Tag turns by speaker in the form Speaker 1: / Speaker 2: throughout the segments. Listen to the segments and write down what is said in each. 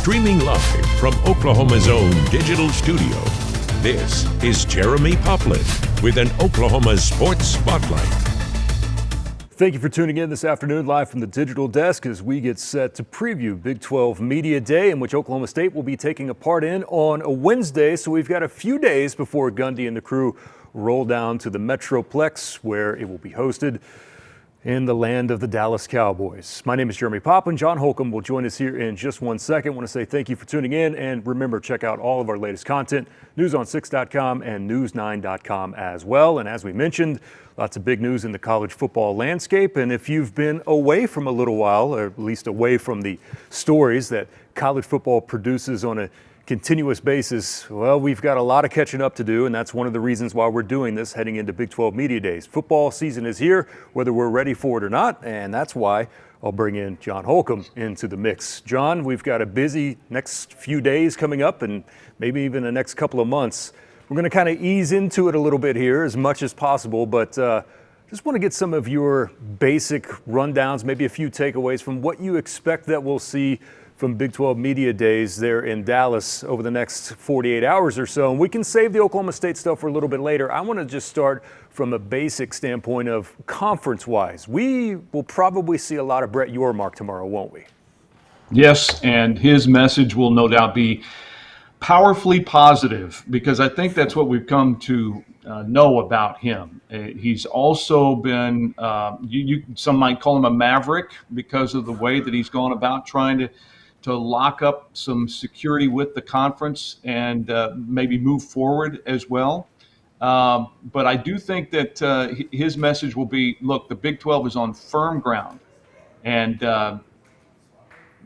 Speaker 1: Streaming live from Oklahoma's own digital studio, this is Jeremie Poplin with an Oklahoma Sports Spotlight.
Speaker 2: Thank you for tuning in this afternoon live from the digital desk as we get set to preview Big 12 Media Day, in which Oklahoma State will be taking a part in on a Wednesday. So we've got a few days before Gundy and the crew roll down to the Metroplex, where it will be hosted in the land of the Dallas Cowboys. My name is Jeremie Poplin. John Holcomb will join us here in just 1 second. I want to say thank you for tuning in, and remember, check out all of our latest content, newson6.com and news9.com as well. And as we mentioned, lots of big news in the college football landscape. And if you've been away from a little while, or at least away from the stories that college football produces on a continuous basis, well, we've got a lot of catching up to do, and that's one of the reasons why we're doing this heading into Big 12 Media Days. Football season is here, whether we're ready for it or not, and that's why I'll bring in John Holcomb into the mix. John, we've got a busy next few days coming up, and maybe even the next couple of months. We're going to kind of ease into it a little bit here as much as possible, but just want to get some of your basic rundowns, maybe a few takeaways from what you expect that we'll see from Big 12 Media Days there in Dallas over the next 48 hours or so. And we can save the Oklahoma State stuff for a little bit later. I want to just start from a basic standpoint of conference-wise. We will probably see a lot of Brett Yormark tomorrow, won't we?
Speaker 3: Yes, and his message will no doubt be powerfully positive, because I think that's what we've come to know about him. He's also been, some might call him a maverick because of the way that he's gone about trying to lock up some security with the conference and maybe move forward as well. But I do think that his message will be, look, the Big 12 is on firm ground. And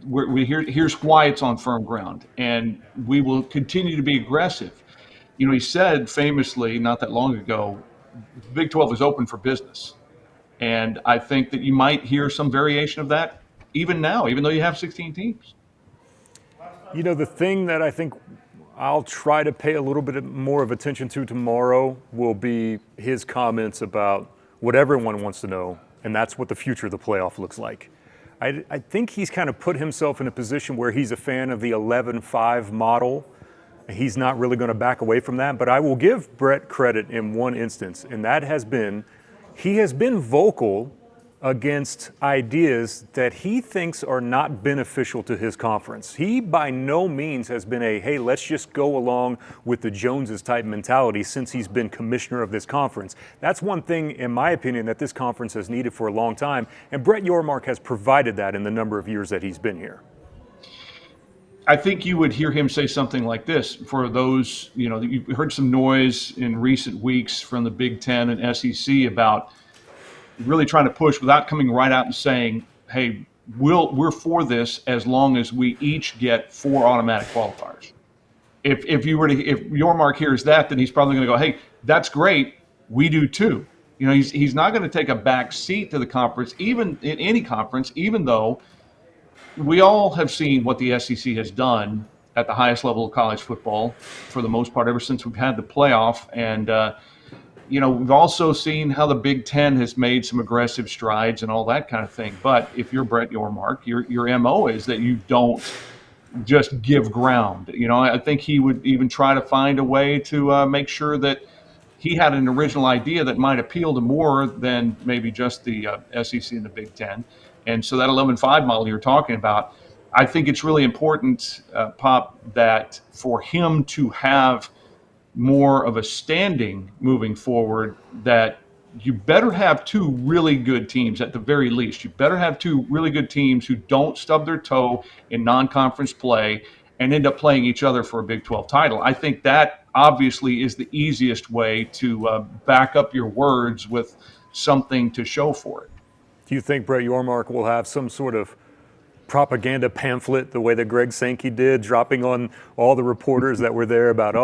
Speaker 3: here's why it's on firm ground. And we will continue to be aggressive. You know, he said famously not that long ago, the Big 12 is open for business. And I think that you might hear some variation of that even now, even though you have 16 teams.
Speaker 2: You know, the thing that I think I'll try to pay a little bit more of attention to tomorrow will be his comments about what everyone wants to know, and that's what the future of the playoff looks like. I think he's kind of put himself in a position where he's a fan of the 11-5 model. He's not really going to back away from that, but I will give Brett credit in one instance, and that has been he has been vocal against ideas that he thinks are not beneficial to his conference. He by no means has been hey, let's just go along with the Joneses type mentality since he's been commissioner of this conference. That's one thing, in my opinion, that this conference has needed for a long time, and Brett Yormark has provided that in the number of years that he's been here.
Speaker 3: I think you would hear him say something like this. For those, you know, you've heard some noise in recent weeks from the Big Ten and SEC about really trying to push without coming right out and saying, hey, we're for this as long as we each get 4 automatic qualifiers. If Yormark hears that, then he's probably going to go, hey, that's great, we do too. You know, he's not going to take a back seat to the conference, even in any conference, even though we all have seen what the SEC has done at the highest level of college football for the most part ever since we've had the playoff. And you know, we've also seen how the Big Ten has made some aggressive strides and all that kind of thing. But if you're Brett Yormark, your MO is that you don't just give ground. You know, I think he would even try to find a way to make sure that he had an original idea that might appeal to more than maybe just the SEC and the Big Ten. And so that 11-5 model you're talking about, I think it's really important, Pop, that for him to have more of a standing moving forward, that you better have 2 really good teams at the very least. You better have 2 really good teams who don't stub their toe in non-conference play and end up playing each other for a Big 12 title. I think that obviously is the easiest way to back up your words with something to show for it.
Speaker 2: Do you think Brett Yormark will have some sort of propaganda pamphlet the way that Greg Sankey did, dropping on all the reporters that were there about,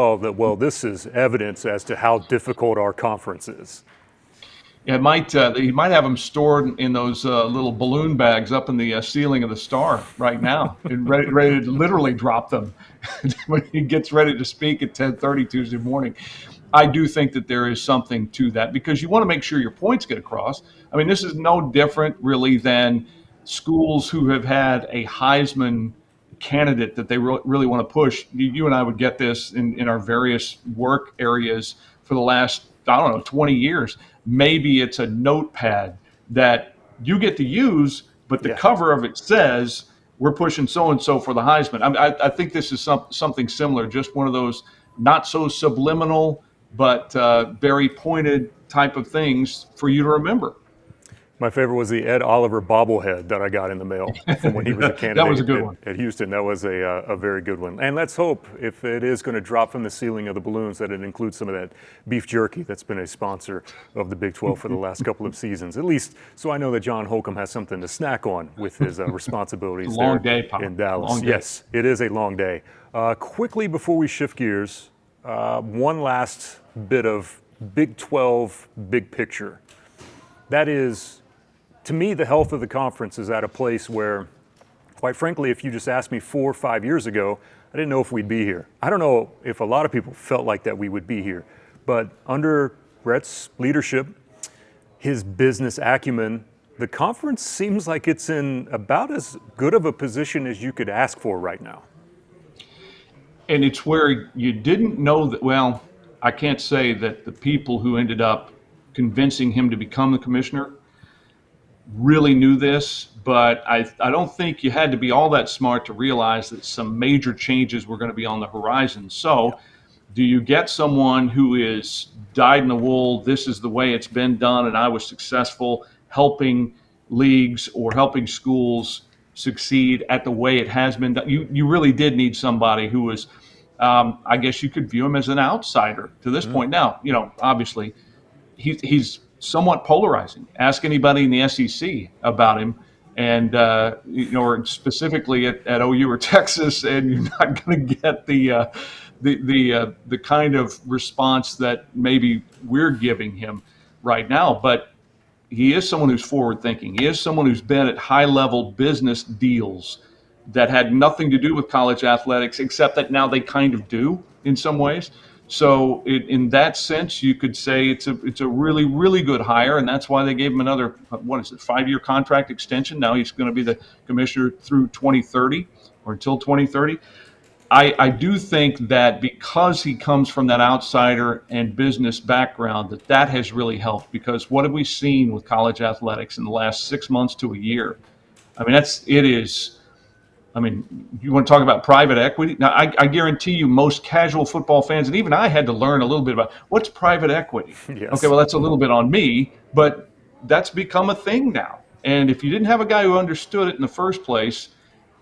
Speaker 2: this is evidence as to how difficult our conference is?
Speaker 3: Yeah, he might have them stored in those little balloon bags up in the ceiling of the Star right now, and ready to literally drop them when he gets ready to speak at 10:30 Tuesday morning. I do think that there is something to that, because you want to make sure your points get across. I mean, this is no different really than schools who have had a Heisman candidate that they really want to push. You and I would get this in our various work areas for the last, I don't know, 20 years. Maybe it's a notepad that you get to use, but the cover of it says, we're pushing so-and-so for the Heisman. I think this is something similar, just one of those not so subliminal, but very pointed type of things for you to remember.
Speaker 2: My favorite was the Ed Oliver bobblehead that I got in the mail from when he was a candidate
Speaker 3: That was a good one.
Speaker 2: At Houston. That was a very good one. And let's hope, if it is going to drop from the ceiling of the balloons, that it includes some of that beef jerky that's been a sponsor of the Big 12 for the last couple of seasons. At least, so I know that John Holcomb has something to snack on with his responsibilities
Speaker 3: long
Speaker 2: there
Speaker 3: day, Pop.
Speaker 2: in Dallas.
Speaker 3: Long day.
Speaker 2: Yes, it is a long day. Quickly before we shift gears, one last bit of Big 12 big picture. That is, to me, the health of the conference is at a place where, quite frankly, if you just asked me 4 or 5 years ago, I didn't know if we'd be here. I don't know if a lot of people felt like that we would be here. But under Brett's leadership, his business acumen, the conference seems like it's in about as good of a position as you could ask for right now.
Speaker 3: And it's where you didn't know that, well, I can't say that the people who ended up convincing him to become the commissioner really knew this, but I don't think you had to be all that smart to realize that some major changes were going to be on the horizon. So do you get someone who is dyed in the wool, this is the way it's been done, and I was successful helping leagues or helping schools succeed at the way it has been done? You really did need somebody who was, I guess you could view him as an outsider to this point. Now, obviously, he's somewhat polarizing. Ask anybody in the SEC about him, and or specifically at OU or Texas, and you're not going to get the kind of response that maybe we're giving him right now. But he is someone who's forward thinking. He is someone who's been at high level business deals that had nothing to do with college athletics, except that now they kind of do in some ways. So in that sense, you could say it's a really, really good hire, and that's why they gave him another, 5-year contract extension. Now he's going to be the commissioner through 2030 or until 2030. I do think that because he comes from that outsider and business background, that has really helped, because what have we seen with college athletics in the last 6 months to a year? I mean, you want to talk about private equity? Now, I guarantee you most casual football fans, and even I had to learn a little bit about what's private equity.
Speaker 2: Yes.
Speaker 3: Okay, well, that's a little bit on me, but that's become a thing now. And if you didn't have a guy who understood it in the first place,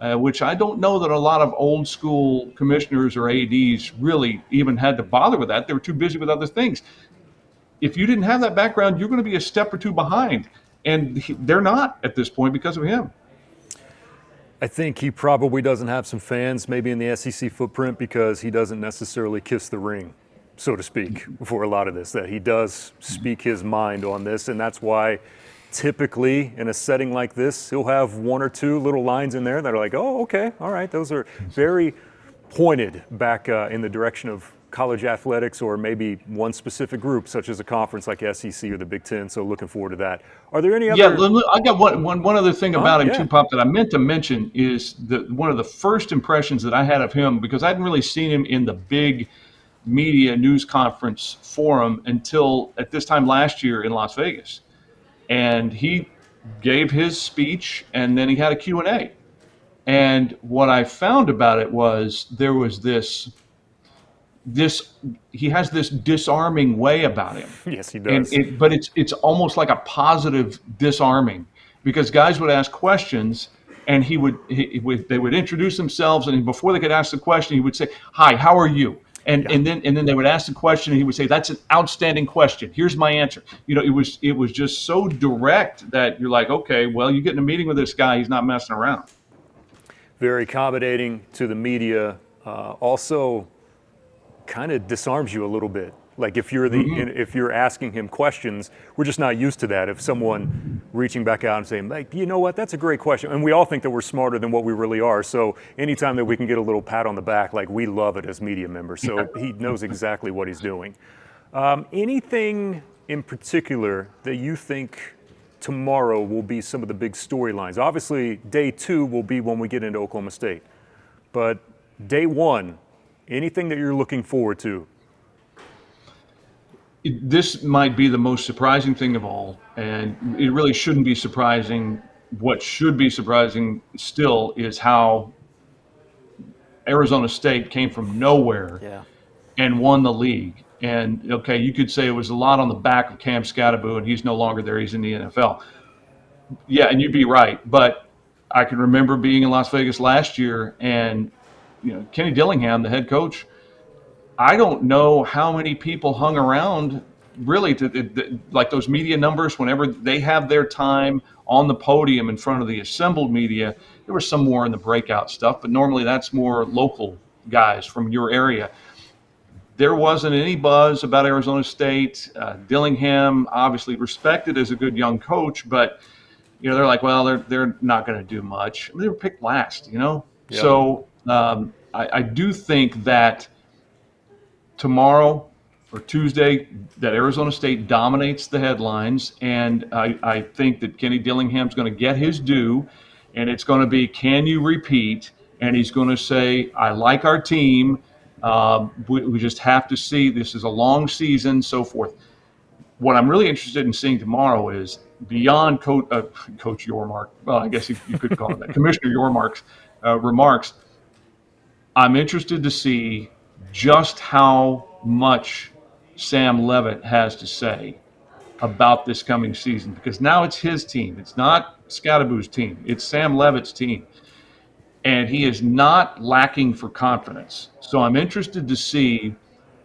Speaker 3: which I don't know that a lot of old school commissioners or ADs really even had to bother with that. They were too busy with other things. If you didn't have that background, you're going to be a step or two behind. And they're not at this point because of him.
Speaker 2: I think he probably doesn't have some fans maybe in the SEC footprint because he doesn't necessarily kiss the ring, so to speak, for a lot of this, that he does speak his mind on this. And that's why typically in a setting like this, he'll have 1 or 2 little lines in there that are like, oh, okay, all right. Those are very pointed back in the direction of college athletics or maybe one specific group, such as a conference like SEC or the Big Ten. So looking forward to that. Are there any other?
Speaker 3: Yeah, I got one other thing about him too, Pop, that I meant to mention is one of the first impressions that I had of him, because I hadn't really seen him in the big media news conference forum until at this time last year in Las Vegas. And he gave his speech, and then he had a Q&A. And what I found about it was there was this he has this disarming way about him.
Speaker 2: Yes, he does.
Speaker 3: But it's almost like a positive disarming, because guys would ask questions, and they would introduce themselves, and before they could ask the question, he would say, "Hi, how are you?" And then they would ask the question, and he would say, "That's an outstanding question. Here's my answer." It was just so direct that you're like, okay, well, you get in a meeting with this guy, he's not messing around.
Speaker 2: Very accommodating to the media. Also, kind of disarms you a little bit. Like if you're asking him questions, we're just not used to that. If someone reaching back out and saying, like, you know what, that's a great question. And we all think that we're smarter than what we really are. So anytime that we can get a little pat on the back, like, we love it as media members. So he knows exactly what he's doing. Anything in particular that you think tomorrow will be some of the big storylines? Obviously, day 2 will be when we get into Oklahoma State. but day one, anything that you're looking forward to?
Speaker 3: This might be the most surprising thing of all, and it really shouldn't be surprising. What should be surprising still is how Arizona State came from nowhere
Speaker 4: Yeah.
Speaker 3: and won the league. And okay, you could say it was a lot on the back of Cam Scatterbo, and he's no longer there; he's in the NFL. Yeah, and you'd be right. But I can remember being in Las Vegas last year, and Kenny Dillingham, the head coach. I don't know how many people hung around really like those media numbers whenever they have their time on the podium in front of the assembled media. There was some more in the breakout stuff, but normally that's more local guys from your area. There wasn't any buzz about Arizona State. Dillingham, obviously respected as a good young coach, but they're like, well, they're not going to do much. They were picked last,
Speaker 2: Yep.
Speaker 3: So I do think that tomorrow or Tuesday that Arizona State dominates the headlines, and I think that Kenny Dillingham's going to get his due, and it's going to be, can you repeat? And he's going to say, I like our team. We just have to see. This is a long season, so forth. What I'm really interested in seeing tomorrow is beyond Coach Yormark. Well, I guess you could call him that. Commissioner Yormark's remarks. I'm interested to see just how much Sam Levitt has to say about this coming season, because now it's his team. It's not Scatterbo's team. It's Sam Levitt's team. And he is not lacking for confidence. So I'm interested to see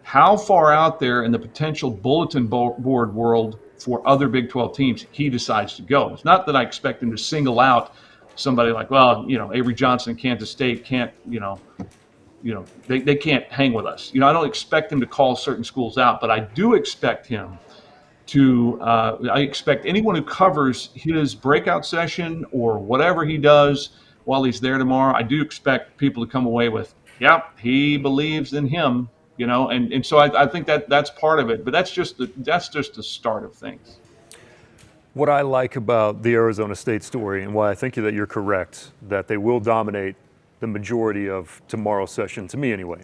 Speaker 3: how far out there in the potential bulletin board world for other Big 12 teams he decides to go. It's not that I expect him to single out somebody like, well, Avery Johnson, Kansas State can't, they can't hang with us. I don't expect him to call certain schools out, but I do expect him to, I expect anyone who covers his breakout session or whatever he does while he's there tomorrow, I do expect people to come away with, yeah, he believes in him, and so I think that's part of it, but that's just the start of things.
Speaker 2: What I like about the Arizona State story, and why I think that you're correct, that they will dominate the majority of tomorrow's session, to me anyway,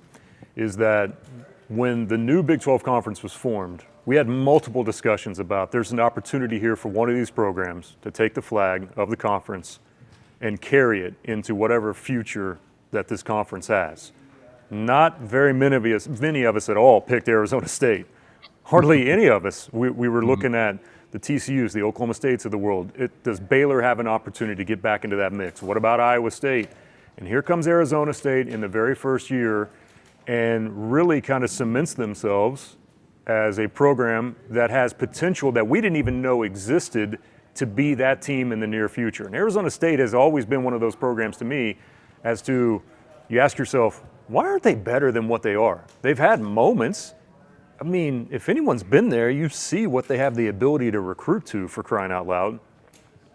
Speaker 2: is that when the new Big 12 conference was formed, we had multiple discussions about there's an opportunity here for one of these programs to take the flag of the conference and carry it into whatever future that this conference has. Not very many of us at all picked Arizona State. Hardly any of us. We were looking at the TCUs, the Oklahoma States of the world. Does Baylor have an opportunity to get back into that mix? What about Iowa State? And here comes Arizona State in the very first year and really kind of cements themselves as a program that has potential that we didn't even know existed to be that team in the near future. And Arizona State has always been one of those programs to me as to, you ask yourself, why aren't they better than what they are? They've had moments. I mean, if anyone's been there, you see what they have the ability to recruit to, for crying out loud.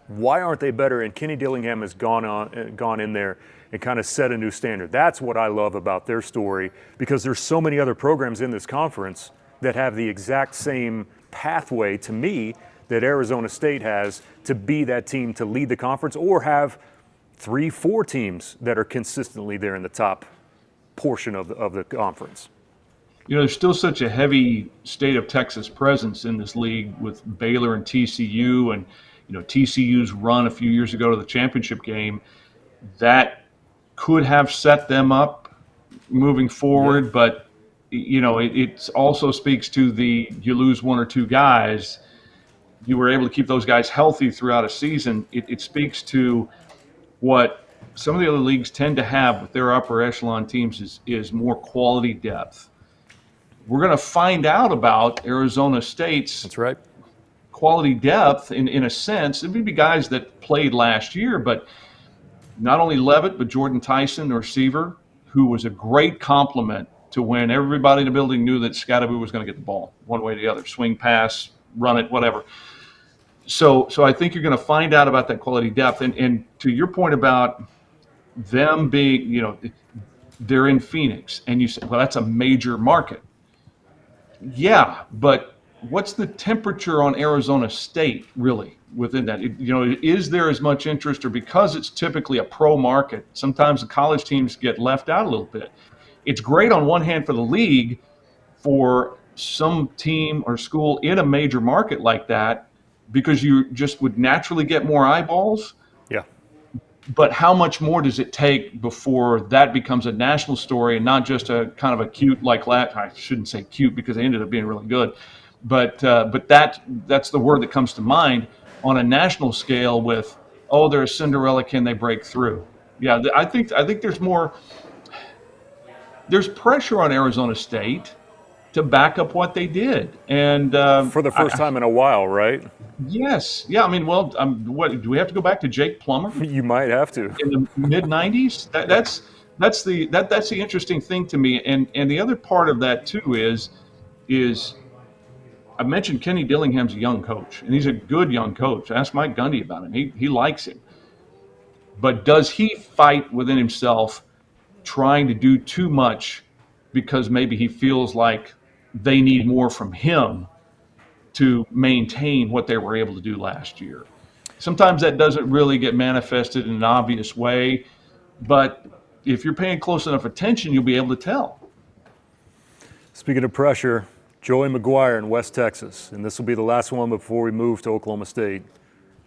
Speaker 2: Why aren't they better? And Kenny Dillingham has gone in there and kind of set a new standard. That's what I love about their story, because there's so many other programs in this conference that have the exact same pathway to me that Arizona State has to be that team to lead the conference, or have 3-4 teams that are consistently there in the top portion of the conference.
Speaker 3: There's still such a heavy state of Texas presence in this league with Baylor and TCU, and TCU's run a few years ago to the championship game that could have set them up moving forward. Yeah. But it also speaks to you lose one or two guys, you were able to keep those guys healthy throughout a season. It speaks to what some of the other leagues tend to have with their upper echelon teams is more quality depth. We're going to find out about Arizona State's
Speaker 2: That's right.
Speaker 3: quality depth in a sense. It would be guys that played last year, but not only Levitt, but Jordan Tyson, or receiver, who was a great complement to when everybody in the building knew that Scatterbo was going to get the ball one way or the other, swing, pass, run it, whatever. So I think you're going to find out about that quality depth. And to your point about them being, they're in Phoenix, and you say, well, that's a major market. Yeah, but what's the temperature on Arizona State really within that? Is there as much interest, or because it's typically a pro market, sometimes the college teams get left out a little bit? It's great on one hand for the league, for some team or school in a major market like that, because you just would naturally get more eyeballs.
Speaker 2: Yeah.
Speaker 3: But how much more does it take before that becomes a national story and not just a kind of a cute, like, I shouldn't say cute because they ended up being really good, but that's the word that comes to mind on a national scale with, oh, they're a Cinderella, can they break through? Yeah, I think there's pressure on Arizona State to back up what they did, and
Speaker 2: For the first time in a while, right?
Speaker 3: yes, yeah. I mean, well, what do we have to go back to Jake Plummer
Speaker 2: You might have to.
Speaker 3: in the mid '90s? That's the interesting thing to me, and the other part of that too is I mentioned Kenny Dillingham's a young coach, and he's a good young coach. Ask Mike Gundy about him; he likes him, but does he fight within himself, trying to do too much because maybe he feels like they need more from him to maintain what they were able to do last year? Sometimes that doesn't really get manifested in an obvious way, but if you're paying close enough attention, you'll be able to tell.
Speaker 2: Speaking of pressure, Joey McGuire in West Texas, and this will be the last one before we move to Oklahoma State.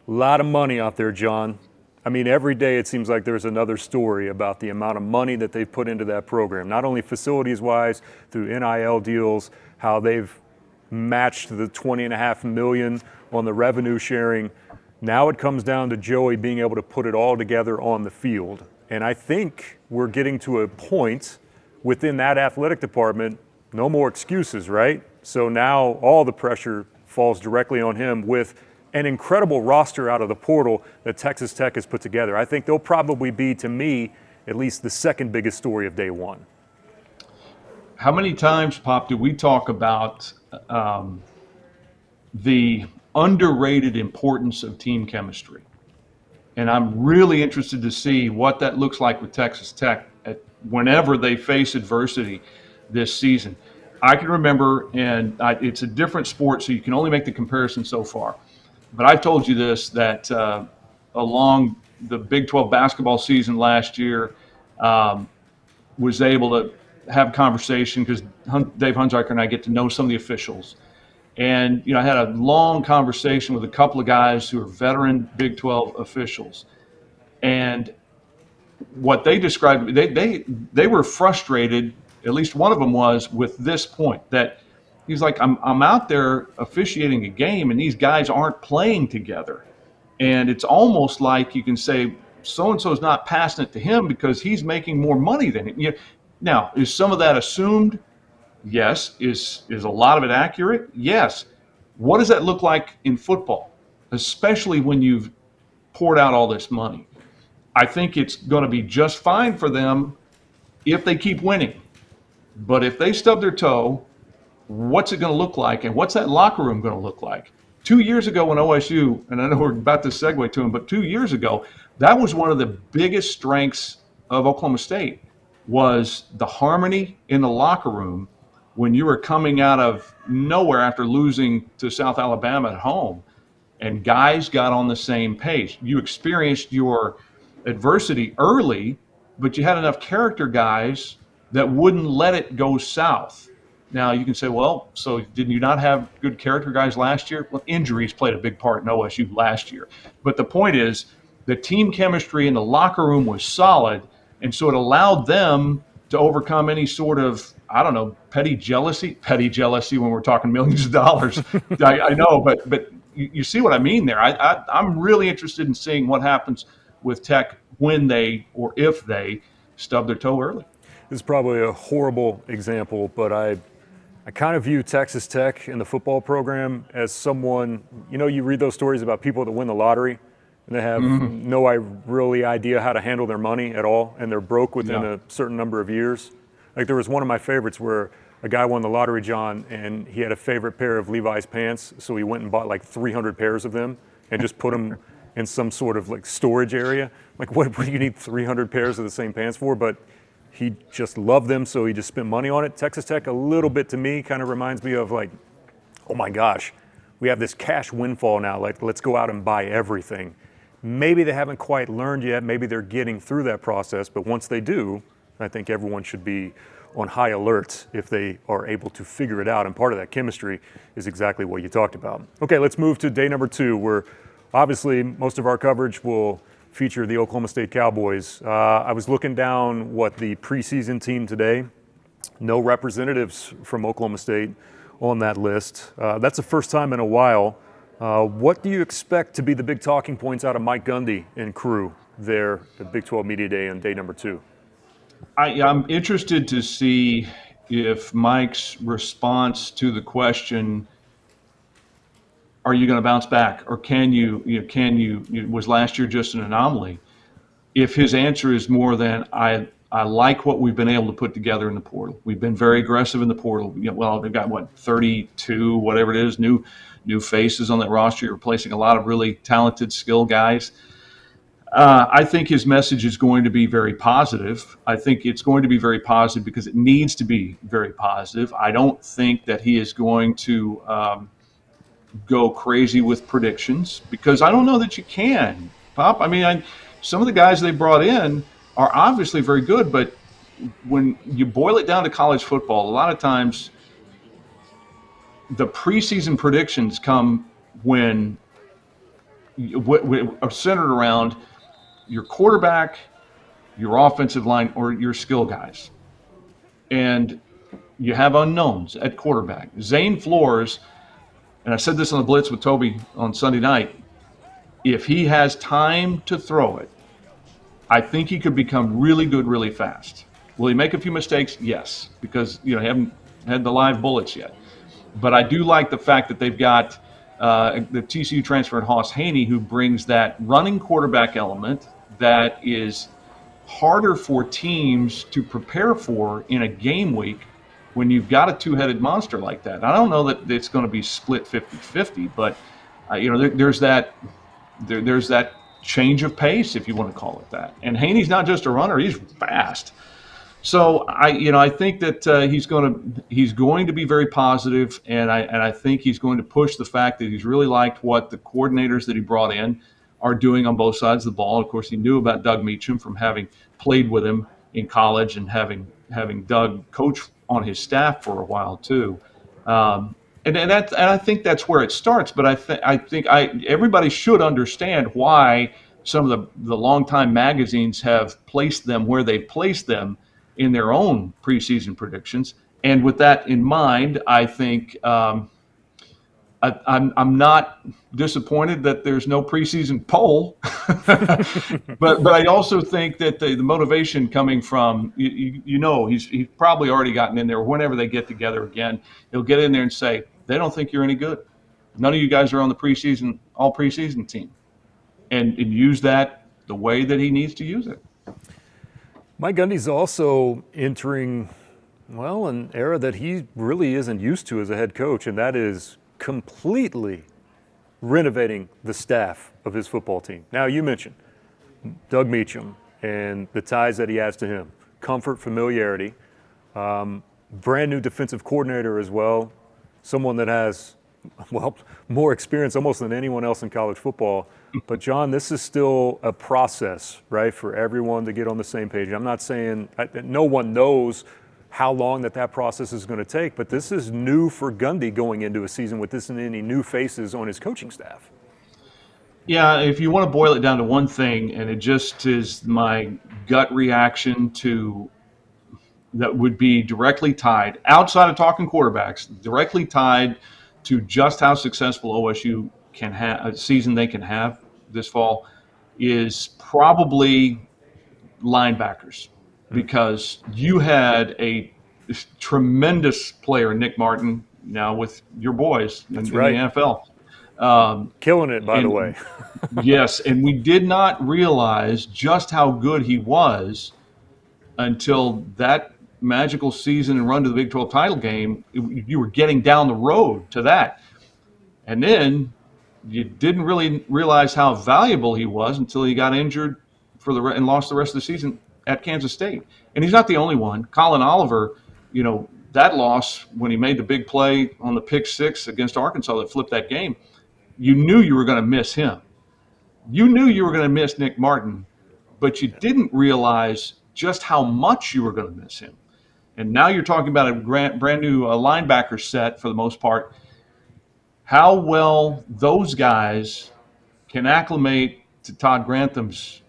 Speaker 2: A lot of money out there, John. I mean, every day it seems like there's another story about the amount of money that they've put into that program, not only facilities-wise, through NIL deals, how they've matched the $20.5 million on the revenue sharing. Now it comes down to Joey being able to put it all together on the field. And I think we're getting to a point within that athletic department, no more excuses, right? So now all the pressure falls directly on him with an incredible roster out of the portal that Texas Tech has put together. I think they'll probably be, to me, at least the second biggest story of day one.
Speaker 3: How many times, Pop, do we talk about the underrated importance of team chemistry? And I'm really interested to see what that looks like with Texas Tech whenever they face adversity this season. I can remember, and it's a different sport, so you can only make the comparison so far. But I've told you this, that along the Big 12 basketball season last year, was able to have conversation because Dave Hunziker and I get to know some of the officials. And, I had a long conversation with a couple of guys who are veteran Big 12 officials. And what they described, they were frustrated, at least one of them was, with this point, that he's like, I'm out there officiating a game and these guys aren't playing together. And it's almost like you can say so-and-so's not passing it to him because he's making more money than him. Now, is some of that assumed? Yes. Is a lot of it accurate? Yes. What does that look like in football, especially when you've poured out all this money? I think it's going to be just fine for them if they keep winning. But if they stub their toe, what's it going to look like, and what's that locker room going to look like? 2 years ago when OSU, and I know we're about to segue to him, but 2 years ago, that was one of the biggest strengths of Oklahoma State, was the harmony in the locker room when you were coming out of nowhere after losing to South Alabama at home, and guys got on the same page. You experienced your adversity early, but you had enough character guys that wouldn't let it go south. Now, you can say, well, so did you not have good character guys last year? Well, injuries played a big part in OSU last year. But the point is, the team chemistry in the locker room was solid, and so it allowed them to overcome any sort of, I don't know, petty jealousy when we're talking millions of dollars. I know, but you see what I mean there. I'm really interested in seeing what happens with Tech when they, or if they, stub their toe early.
Speaker 2: This is probably a horrible example, but I kind of view Texas Tech in the football program as someone, you read those stories about people that win the lottery and they have no really idea how to handle their money at all, and they're broke within a certain number of years. Like, there was one of my favorites where a guy won the lottery, John, and he had a favorite pair of Levi's pants, so he went and bought like 300 pairs of them and just put them in some sort of like storage area. Like, what do you need 300 pairs of the same pants for? But he just loved them, so he just spent money on it. Texas Tech, a little bit to me, kind of reminds me of like oh my gosh, we have this cash windfall now, like let's go out and buy everything. Maybe they haven't quite learned yet, maybe they're getting through that process, but once they do, I think everyone should be on high alert if they are able to figure it out, and part of that chemistry is exactly what you talked about. Okay, let's move to day number 2, where obviously most of our coverage will feature the Oklahoma State Cowboys. I was looking down the preseason team today. No representatives from Oklahoma State on that list. That's the first time in a while. What do you expect to be the big talking points out of Mike Gundy and crew there at Big 12 Media Day on day number 2?
Speaker 3: I'm interested to see if Mike's response to the question, are you going to bounce back, or was last year just an anomaly? If his answer is more than, I like what we've been able to put together in the portal. We've been very aggressive in the portal. They've got 32, whatever it is, new faces on that roster. You're replacing a lot of really talented, skilled guys. I think his message is going to be very positive. I think it's going to be very positive because it needs to be very positive. I don't think that he is going to go crazy with predictions, because I don't know that you can, Pop. I mean, some of the guys they brought in are obviously very good, but when you boil it down to college football, a lot of times the preseason predictions come when are centered around your quarterback, your offensive line, or your skill guys. And you have unknowns at quarterback. Zane Flores, and I said this on the Blitz with Toby on Sunday night, if he has time to throw it, I think he could become really good really fast. Will he make a few mistakes? Yes, because he haven't had the live bullets yet. But I do like the fact that they've got the TCU transfer Hoss Haney, who brings that running quarterback element that is harder for teams to prepare for in a game week when you've got a two-headed monster like that. I don't know that it's going to be split 50-50, but there's that change of pace, if you want to call it that. And Haney's not just a runner; he's fast. So I think that he's going to be very positive, and I think he's going to push the fact that he's really liked what the coordinators that he brought in are doing on both sides of the ball. Of course, he knew about Doug Meacham from having played with him in college and having Doug coach on his staff for a while too. And I think that's where it starts. But I think everybody should understand why some of the longtime magazines have placed them where they've placed them in their own preseason predictions. And with that in mind, I think I'm not disappointed that there's no preseason poll, but I also think that the motivation coming from he's probably already gotten in there. Whenever they get together again, he'll get in there and say, they don't think you're any good. None of you guys are on the all preseason team, and use that the way that he needs to use it.
Speaker 2: Mike Gundy's also entering, an era that he really isn't used to as a head coach, and that is completely renovating the staff of his football team. Now, you mentioned Doug Meacham and the ties that he has to him. Comfort, familiarity, brand new defensive coordinator as well, someone that has, more experience almost than anyone else in college football. But, John, this is still a process, right, for everyone to get on the same page. I'm not saying no one knows how long that process is going to take, but this is new for Gundy going into a season with this and any new faces on his coaching staff.
Speaker 3: Yeah, if you want to boil it down to one thing, and it just is my gut reaction to that would be directly tied, outside of talking quarterbacks, directly tied to just how successful OSU can have a season they can have this fall, is probably linebackers, because you had a tremendous player, Nick Martin, now with your boys in the NFL.
Speaker 2: Killing it, by the way.
Speaker 3: Yes, and we did not realize just how good he was until that magical season and run to the Big 12 title game. You were getting down the road to that. And then you didn't really realize how valuable he was until he got injured and lost the rest of the season at Kansas State. And he's not the only one. Colin Oliver, that loss, when he made the big play on the pick six against Arkansas that flipped that game, you knew you were going to miss him. You knew you were going to miss Nick Martin, but you didn't realize just how much you were going to miss him. And now you're talking about a brand new linebacker set for the most part. How well those guys can acclimate to Todd Grantham's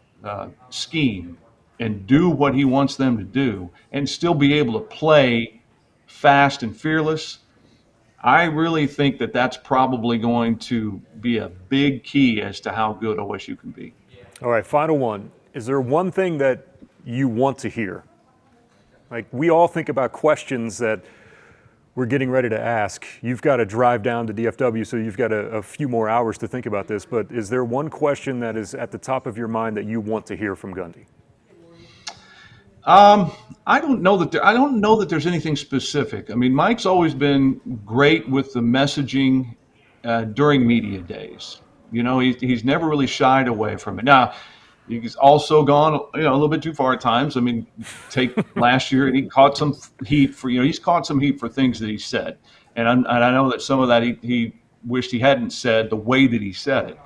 Speaker 3: scheme and do what he wants them to do and still be able to play fast and fearless. I really think that that's probably going to be a big key as to how good OSU can be.
Speaker 2: All right, final one. Is there one thing that you want to hear? Like, we all think about questions that we're getting ready to ask. You've got to drive down to DFW, so you've got a few more hours to think about this. But is there one question that is at the top of your mind that you want to hear from Gundy?
Speaker 3: I don't know that there's anything specific. I mean, Mike's always been great with the messaging during media days. You know, he's never really shied away from it. Now, he's also gone, a little bit too far at times. I mean, take last year, and he caught some heat for, he's caught some heat for things that he said, and I know that some of that he wished he hadn't said the way that he said it.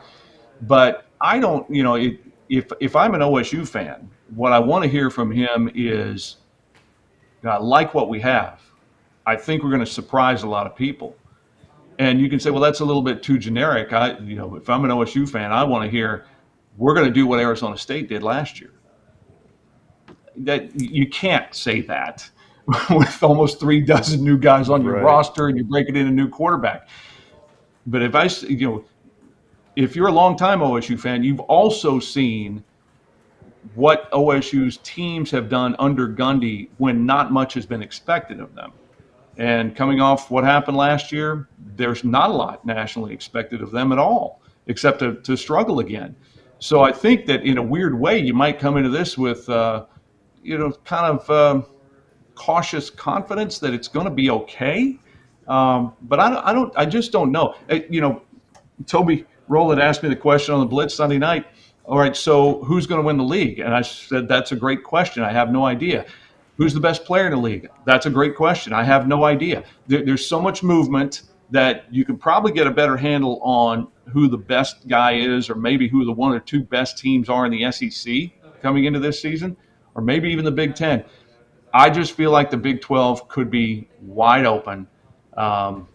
Speaker 3: But I don't, if I'm an OSU fan, what I want to hear from him is, I like what we have. I think we're going to surprise a lot of people. And you can say, well, that's a little bit too generic. If I'm an OSU fan, I want to hear, we're going to do what Arizona State did last year. That you can't say that with almost 36 new guys on your roster and you break it in a new quarterback. But if you're a longtime OSU fan, you've also seen what OSU's teams have done under Gundy when not much has been expected of them. And coming off what happened last year, there's not a lot nationally expected of them at all, except to struggle again. So I think that in a weird way, you might come into this with, cautious confidence that it's going to be okay. But I just don't know. Toby Rowland asked me the question on the Blitz Sunday night. All right, so who's going to win the league? And I said, that's a great question. I have no idea. Who's the best player in the league? That's a great question. I have no idea. There's so much movement that you can probably get a better handle on who the best guy is, or maybe who the one or two best teams are in the SEC coming into this season, or maybe even the Big Ten. I just feel like the Big 12 could be wide open. And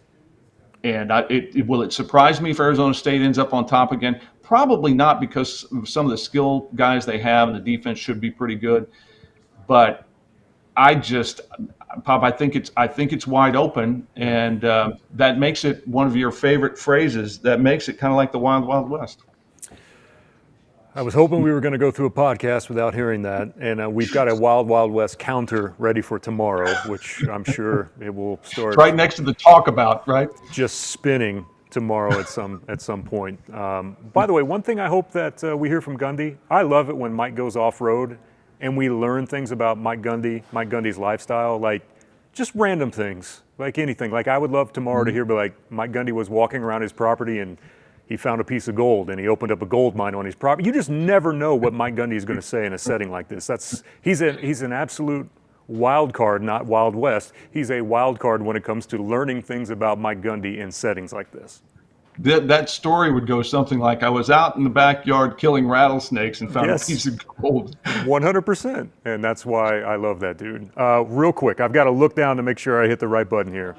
Speaker 3: will it surprise me if Arizona State ends up on top again? Probably not, because some of the skill guys they have and the defense should be pretty good. But Pop, I think it's wide open, and that makes it one of your favorite phrases. That makes it kind of like the Wild Wild West.
Speaker 2: I was hoping we were going to go through a podcast without hearing that, and we've got a Wild Wild West counter ready for tomorrow, which I'm sure it will start.
Speaker 3: It's right next to the talk about, right?
Speaker 2: Just spinning tomorrow at some point. By the way, one thing I hope that we hear from Gundy, I love it when Mike goes off-road and we learn things about Mike Gundy's lifestyle, like just random things, like anything. Like I would love tomorrow to hear, like, Mike Gundy was walking around his property and he found a piece of gold and he opened up a gold mine on his property. You just never know what Mike Gundy is going to say in a setting like this. He's an absolute wild card, not Wild West. He's a wild card when it comes to learning things about Mike Gundy in settings like this.
Speaker 3: That story would go something like, I was out in the backyard killing rattlesnakes and found a piece of gold.
Speaker 2: 100%. And that's why I love that dude. Real quick, I've got to look down to make sure I hit the right button here.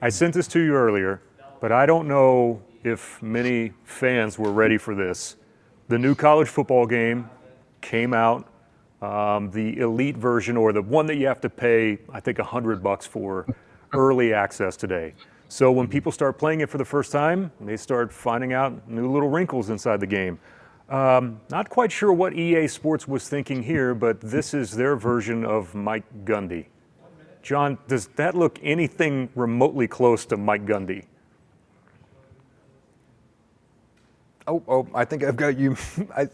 Speaker 2: I sent this to you earlier, but I don't know if many fans were ready for this. The new college football game came out, the elite version, or the one that you have to pay, I think, $100 for, early access today. So when people start playing it for the first time, they start finding out new little wrinkles inside the game. Not quite sure what EA Sports was thinking here, but this is their version of Mike Gundy. John, does that look anything remotely close to Mike Gundy? Oh, I think I've got you.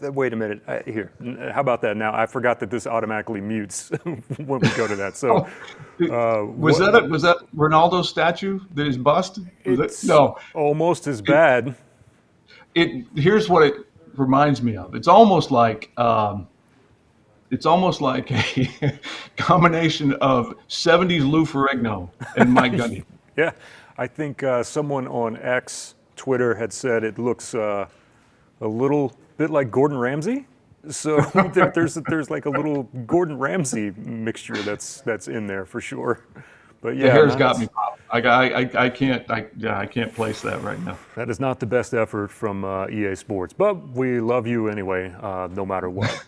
Speaker 2: Wait a minute. Here, how about that now? I forgot that this automatically mutes when we go to that. So,
Speaker 3: was that Ronaldo's statue that is bust? No,
Speaker 2: almost as bad.
Speaker 3: Here's what it reminds me of. It's almost like It's almost like a combination of 70s Lou Ferrigno and Mike Gundy.
Speaker 2: Yeah, I think someone on X, Twitter, had said it looks a little bit like Gordon Ramsay. So there's like a little Gordon Ramsay mixture that's in there for sure. But yeah,
Speaker 3: The hair's got me popped. I can't place that right now.
Speaker 2: that is not the best effort from EA Sports, but we love you anyway, no matter what.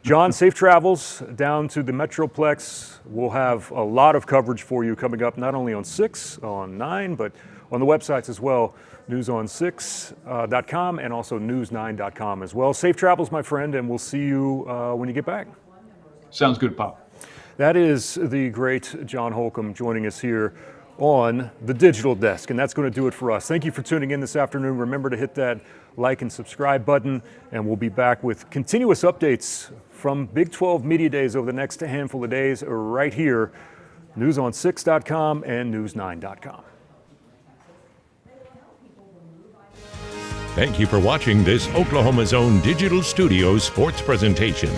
Speaker 2: John, safe travels down to the Metroplex. We'll have a lot of coverage for you coming up, not only on 6, on 9, but on the websites as well, newson6.com and also news9.com as well. Safe travels, my friend, and we'll see you when you get back.
Speaker 3: Sounds good, Pop.
Speaker 2: That is the great John Holcomb joining us here on the Digital Desk, and that's going to do it for us. Thank you for tuning in this afternoon. Remember to hit that like and subscribe button, and we'll be back with continuous updates from Big 12 Media Days over the next handful of days right here, newson6.com and news9.com.
Speaker 1: Thank you for watching this Oklahoma's own Digital Studios sports presentation.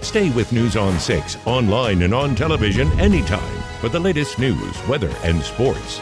Speaker 1: Stay with News on 6, online and on television anytime for the latest news, weather, and sports.